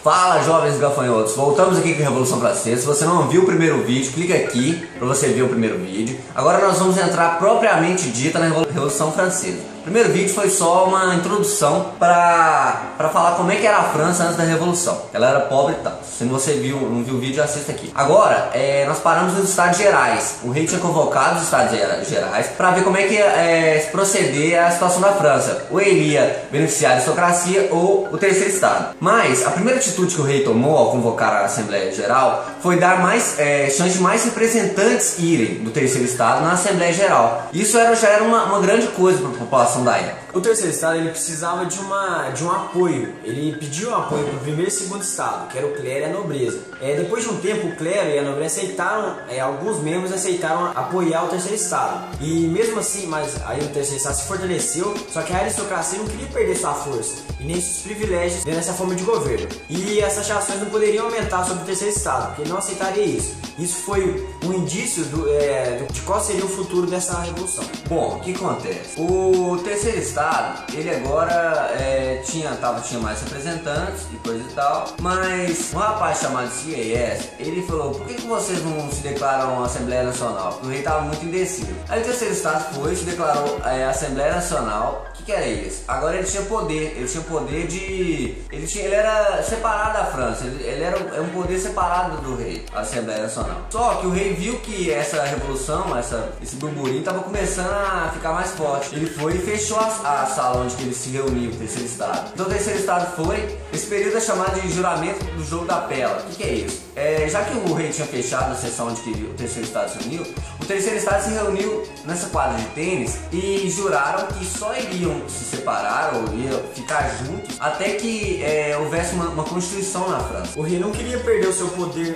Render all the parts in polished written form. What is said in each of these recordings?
Fala, jovens gafanhotos, voltamos aqui com a Revolução Francesa. Se você não viu o primeiro vídeo, clica aqui para você ver o primeiro vídeo. Agora nós vamos entrar propriamente dita na Revolução Francesa. O primeiro vídeo foi só uma introdução para falar como é que era a França antes da Revolução. Ela era pobre e tal. Se você não viu o vídeo, assista aqui. Agora, nós paramos nos Estados Gerais. O rei tinha convocado os Estados Gerais para ver como é que ia se proceder a situação da França. Ou ele ia beneficiar a aristocracia ou o terceiro estado. Mas a primeira atitude que o rei tomou ao convocar a Assembleia Geral foi dar chance de mais representantes irem do terceiro estado na Assembleia Geral. Isso já era uma grande coisa para a população da época. O terceiro estado ele precisava de um apoio. Ele pediu um apoio para o primeiro e segundo estado, que era o clero e a nobreza. Depois de um tempo, o clero e a nobreza aceitaram, alguns membros aceitaram apoiar o terceiro estado. E mesmo assim, mas aí o terceiro estado se fortaleceu, só que a aristocracia não queria perder sua força e nem seus privilégios dessa forma de governo. E essas taxações não poderiam aumentar sobre o terceiro estado, porque ele não aceitaria isso. Isso foi um indício de qual seria o futuro dessa revolução. Bom, o que acontece? O terceiro estado, ele agora tinha mais representantes e coisa e tal, mas um rapaz chamado CAS, ele falou: por que vocês não se declaram Assembleia Nacional? Porque o rei estava muito indeciso. Aí o terceiro estado se declarou Assembleia Nacional. O que era isso? Agora ele tinha poder, ele era separado da França, ele era um poder separado do rei, a Assembleia Nacional. Só que o rei viu que essa revolução, esse burburinho estava começando a ficar mais forte. Ele foi e fechou a sala onde ele se reuniu, o terceiro estado. Então o terceiro estado esse período é chamado de juramento do jogo da pela. O que é isso? Já que o rei tinha fechado a sessão onde o terceiro estado se reuniu, o terceiro estado se reuniu nessa quadra de tênis e juraram que só iriam se separar ou iam ficar juntos até que houvesse uma constituição na França. O rei não queria perder o seu poder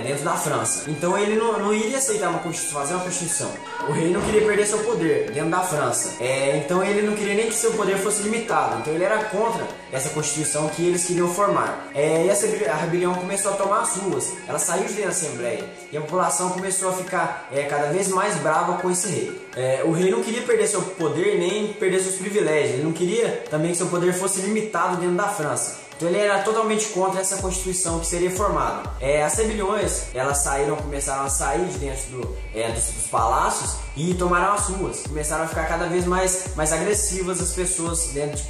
dentro da França, então ele não iria aceitar fazer uma constituição. O rei não queria perder seu poder dentro da França, então ele não queria nem que seu poder fosse limitado, então ele era contra essa constituição que eles queriam formar. E a rebelião começou a tomar as ruas, ela saiu de dentro da Assembleia e a população começou a ficar cada vez mais brava com esse rei. O rei não queria perder seu poder nem perder seus privilégios, ele não queria também que seu poder fosse limitado dentro da França. Então ele era totalmente contra essa constituição que seria formada. As rebeliões, começaram a sair de dentro dos palácios e tomaram as ruas. Começaram a ficar cada vez mais agressivas as pessoas dentro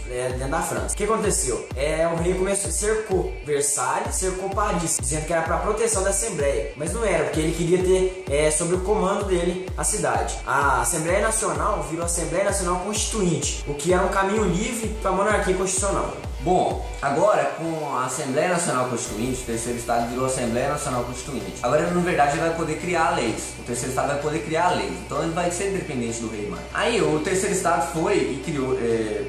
da França. O que aconteceu? O rei cercou Versalhes, cercou Paris, dizendo que era para proteção da Assembleia. Mas não era, porque ele queria ter sob o comando dele a cidade. A Assembleia Nacional virou Assembleia Nacional Constituinte, o que era um caminho livre para a monarquia constitucional. Bom, agora com a Assembleia Nacional Constituinte, o terceiro estado virou Assembleia Nacional Constituinte. Agora, na verdade, ele vai poder criar leis. O terceiro estado vai poder criar leis. Então ele vai ser independente do rei mais. Aí o terceiro estado foi e criou,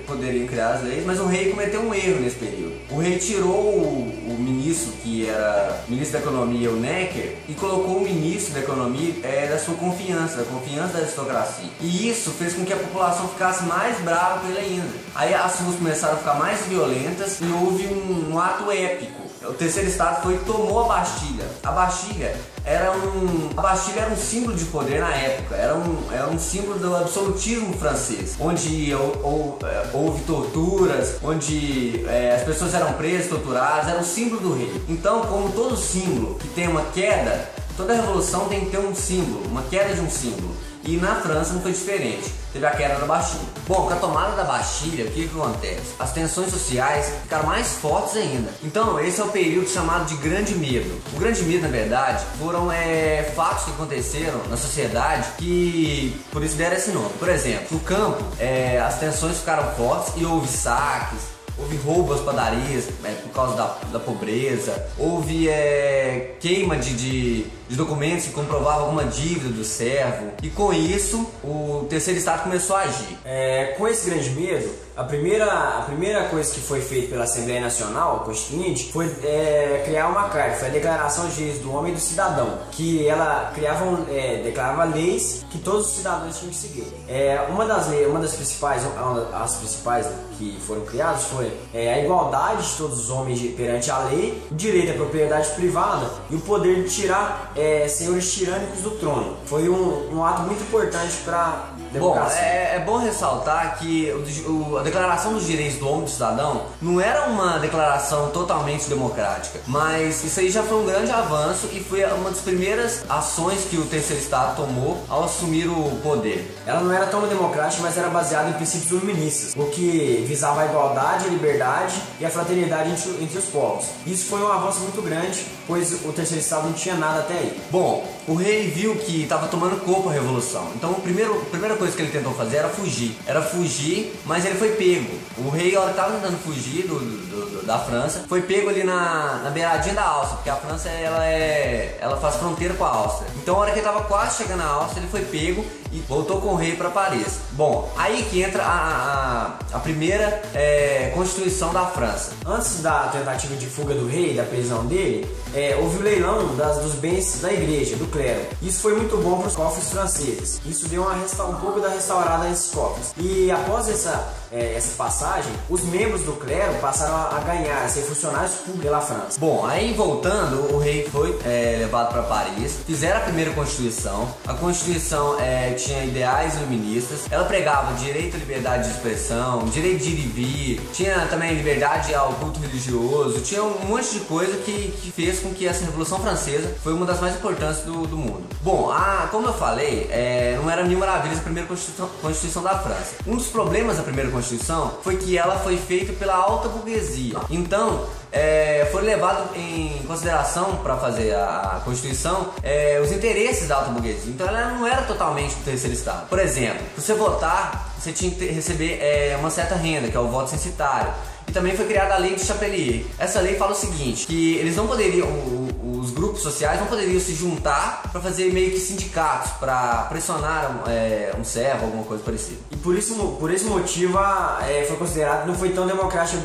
poderia criar as leis, mas o rei cometeu um erro nesse período. O rei tirou o ministro, que era ministro da Economia, o Necker, e colocou o ministro da Economia da sua confiança, da confiança da aristocracia. E isso fez com que a população ficasse mais brava com ele ainda. Aí as ruas começaram a ficar mais violentas e houve um ato épico. O terceiro estado tomou a Bastilha. A Bastilha era um símbolo de poder na época, era um símbolo do absolutismo francês, onde houve torturas, onde as pessoas eram presas, torturadas, era o símbolo do rei. Então, como todo símbolo que tem uma queda, toda revolução tem que ter um símbolo, uma queda de um símbolo. E na França não foi diferente, teve a queda da Bastilha. Bom, com a tomada da Bastilha, o que acontece? As tensões sociais ficaram mais fortes ainda. Então, esse é o período chamado de Grande Medo. O Grande Medo, na verdade, foram fatos que aconteceram na sociedade que por isso deram esse nome. Por exemplo, no campo, as tensões ficaram fortes e houve saques. Houve roubo às padarias por causa da pobreza. Houve queima de documentos que comprovavam alguma dívida do servo. E com isso, o terceiro estado começou a agir. Com esse grande medo, a primeira coisa que foi feita pela Assembleia Nacional Constituinte foi criar uma carta, foi a Declaração de Direitos do Homem e do Cidadão, que ela declarava leis que todos os cidadãos tinham que seguir. As principais que foram criadas foi a igualdade de todos os homens perante a lei, o direito à propriedade privada e o poder de tirar senhores tirânicos do trono. Foi um ato muito importante para democracia. É bom ressaltar que a Declaração dos Direitos do Homem e do Cidadão não era uma declaração totalmente democrática, mas isso aí já foi um grande avanço e foi uma das primeiras ações que o terceiro Estado tomou ao assumir o poder. Ela não era tão democrática, mas era baseada em princípios iluministas, o que visava a igualdade, a liberdade e a fraternidade entre os povos. Isso foi um avanço muito grande, pois o terceiro Estado não tinha nada até aí. Bom, o rei viu que estava tomando corpo a revolução, então a primeira coisa que ele tentou fazer era fugir, mas ele foi pego. O rei, a hora que estava tentando fugir da França, foi pego ali na beiradinha da Áustria, porque a França ela faz fronteira com a Áustria. Então a hora que ele estava quase chegando na Áustria, ele foi pego e voltou com o rei para Paris. Bom, aí que entra a primeira Constituição da França. Antes da tentativa de fuga do rei, da prisão dele, houve o leilão dos bens da igreja, do clero. Isso foi muito bom para os cofres franceses. Isso deu um pouco da restaurada a esses cofres. E após essa passagem, os membros do clero passaram a ganhar, a ser funcionários públicos pela França. Bom, aí voltando, o rei foi levado para Paris, fizeram a primeira Constituição. A Constituição tinha ideais iluministas, ela pregava direito à liberdade de expressão, direito de ir e vir, tinha também liberdade ao culto religioso, tinha um monte de coisa que fez com que essa Revolução Francesa foi uma das mais importantes do mundo. Bom, como eu falei, não era mil maravilhas a primeira Constituição da França. Um dos problemas da primeira Constituição foi que ela foi feita pela alta burguesia. Então, foi levado em consideração para fazer a Constituição os interesses da alta burguesia. Então ela não era totalmente do terceiro Estado. Por exemplo, para você votar, você tinha que receber uma certa renda, que é o voto censitário. E também foi criada a lei de Chapelier. Essa lei fala o seguinte, que eles não poderiam, os grupos sociais não poderiam se juntar para fazer meio que sindicatos, para pressionar um servo, alguma coisa parecida. E por esse motivo foi considerado, não foi tão democrática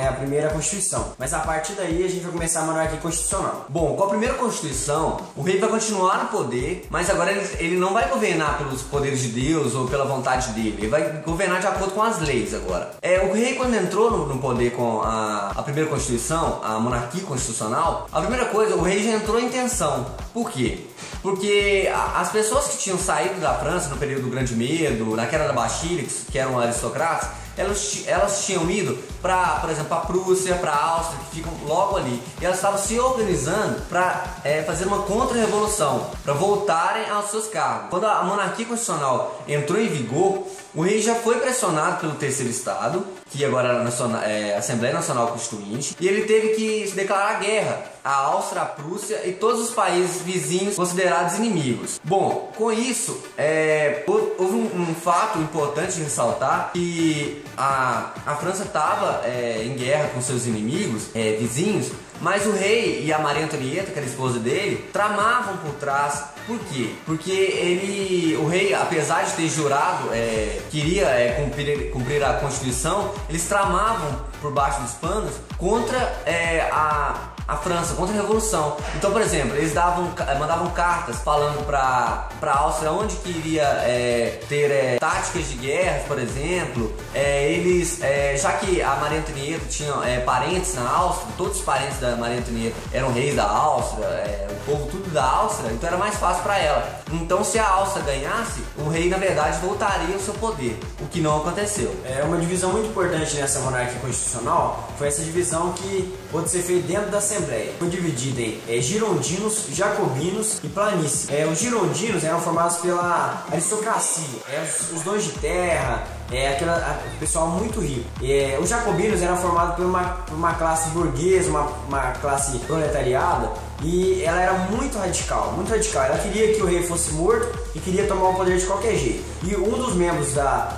a primeira Constituição. Mas a partir daí a gente vai começar a monarquia constitucional. Bom, com a primeira Constituição, o rei vai continuar no poder, mas agora ele não vai governar pelos poderes de Deus ou pela vontade dele. Ele vai governar de acordo com as leis agora. O rei, quando entrou no poder com a primeira Constituição, a monarquia constitucional, a primeira coisa, o rei já entrou em tensão. Por quê? Porque as pessoas que tinham saído da França no período do Grande Medo, na queda da Bastilha, que eram aristocratas, elas tinham ido para, por exemplo, a Prússia, para a Áustria, que ficam logo ali. E elas estavam se organizando para fazer uma contra-revolução, para voltarem aos seus cargos. Quando a monarquia constitucional entrou em vigor, o rei já foi pressionado pelo terceiro Estado, que agora era a Assembleia Nacional Constituinte, e ele teve que declarar guerra à Áustria, à Prússia e todos os países vizinhos considerados inimigos. Bom, com isso, houve um fato importante de ressaltar, que a França estava em guerra com seus inimigos vizinhos, mas o rei e a Maria Antonieta, que era a esposa dele, tramavam por trás. Por quê? Porque o rei, apesar de ter jurado que iria cumprir a Constituição, eles tramavam por baixo dos panos contra a França, contra a Revolução. Então, por exemplo, eles mandavam cartas falando para a Áustria onde que iria ter táticas de guerra, por exemplo. Já que a Maria Antonieta tinha parentes na Áustria, todos os parentes da Maria Antonieta eram reis da Áustria, o povo tudo da Áustria, então era mais fácil para ela. Então, se a Áustria ganhasse, o rei, na verdade, voltaria ao seu poder, o que não aconteceu. Uma divisão muito importante nessa monarquia constitucional foi essa divisão que pôde ser feita dentro da Assembleia. Foi dividida em girondinos, jacobinos e planícies. Os girondinos eram formados pela aristocracia, os donos de terra, aquele pessoal muito rico. Os jacobinos eram formados por uma classe burguesa, uma classe proletariada, e ela era muito radical, muito radical. Ela queria que o rei fosse morto e queria tomar o poder de qualquer jeito. E um dos membros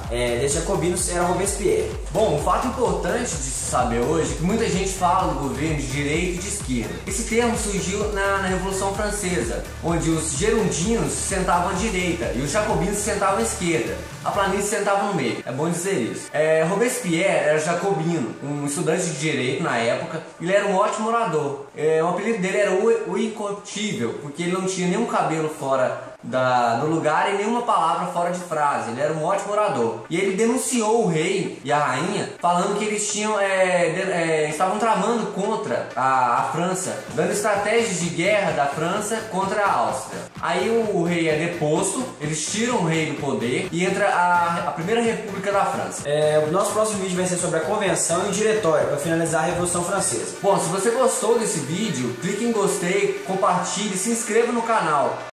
desses jacobinos era Robespierre. Bom, um fato importante de se saber hoje é que muita gente fala do governo de direita e de esquerda. Esse termo surgiu na Revolução Francesa, onde os girondinos sentavam à direita e os jacobinos sentavam à esquerda. A planície sentava no meio, é bom dizer isso. Robespierre era jacobino, um estudante de direito na época. Ele era um ótimo orador. O apelido dele era o Incorruptível, porque ele não tinha nenhum cabelo fora do lugar e nenhuma palavra fora de frase. Ele era um ótimo orador. E ele denunciou o rei e a rainha, falando que eles estavam tramando contra a França, dando estratégias de guerra da França contra a Áustria. Aí o rei é deposto, eles tiram o rei do poder e entra a Primeira República da França. O nosso próximo vídeo vai ser sobre a Convenção e o Diretório, para finalizar a Revolução Francesa. Bom, se você gostou desse vídeo, clique em gostei, compartilhe e se inscreva no canal.